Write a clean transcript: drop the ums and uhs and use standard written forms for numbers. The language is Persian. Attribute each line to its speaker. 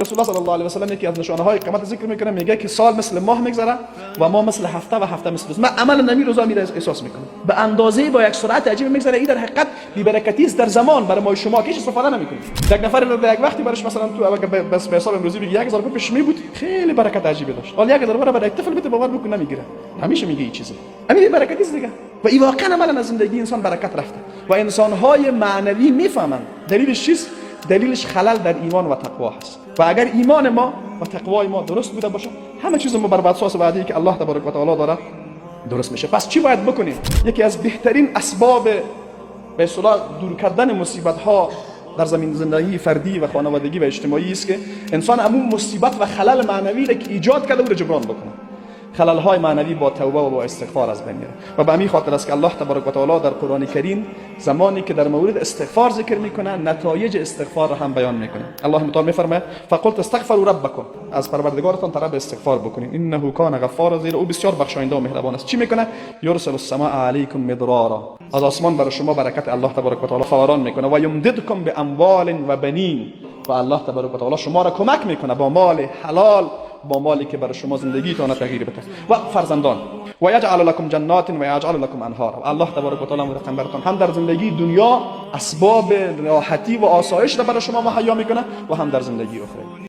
Speaker 1: رسول الله صلی الله علیه و سلم یکی از نشانه های قیامت ذکر میکنه، میگه که سال مثل ماه میگذره و ما مثل هفته و هفته مثل روز. من عمل نمی روزا میره احساس میکنم به اندازه با یک سرعت عجیب میگذره. این در حقیقت بی برکتی است در زمان برای ما شما که هیچ استفاده نمیکنید. یک نفر در یک وقتی برش مثلا تو بس به حساب امروزی بگی 1000 روپیه پیش می بود، خیلی برکت عجیبی داشت. حالا 1000 روپیه برای یک طفل بده باور بکن نمیگیره، همیشه میگه این چیزه همین برکتی است دیگه. و این واقعا عملا از زندگی انسان برکت رفته و انسان های معنوی میفهمن دلیلش چیست. دلیلش خلل در ایمان و تقوا هست. و اگر ایمان ما و تقوای ما درست بوده باشه، همه چیز ما بر اساس وعده که الله تبارک و تعالی داره درست میشه. پس چی باید بکنیم؟ یکی از بهترین اسباب به اصطلاح دور کردن مصیبت ها در زمین زندگی فردی و خانوادگی و اجتماعی است که انسان عموم مصیبت و خلل معنوی را که ایجاد کرده او را جبران بکنه. خلل های معنوی با توبه و با استغفار از بین میره. و به همین خاطر است که الله تبارک و تعالی در قرآن کریم زمانی که در مورد استغفار ذکر میکنه، نتایج استغفار را هم بیان میکنه. الله متعال میفرماید فقلت استغفروا ربکم، از پروردگارتان طلب استغفار بکنید، انه کان غفارا، زیرا او بسیار بخشاینده و مهربان است. چی میکنه؟ یرسل السماء علیکم مدرارا، از آسمان برای شما برکت الله تبارک و تعالی فوران میکنه. و یمددکم باموال و بنین، و الله تبارک و تعالی شما را کمک میکنه با مال حلال، با مالی که برای شما زندگیتان تغییر بده و فرزندان. و یجعل لكم جنات و یجعل لكم انهار، الله تبارک و تعالی مرتقم براتون هم در زندگی دنیا اسباب راحتی و آسایش را برای شما مهیا میکنه و هم در زندگی اخره.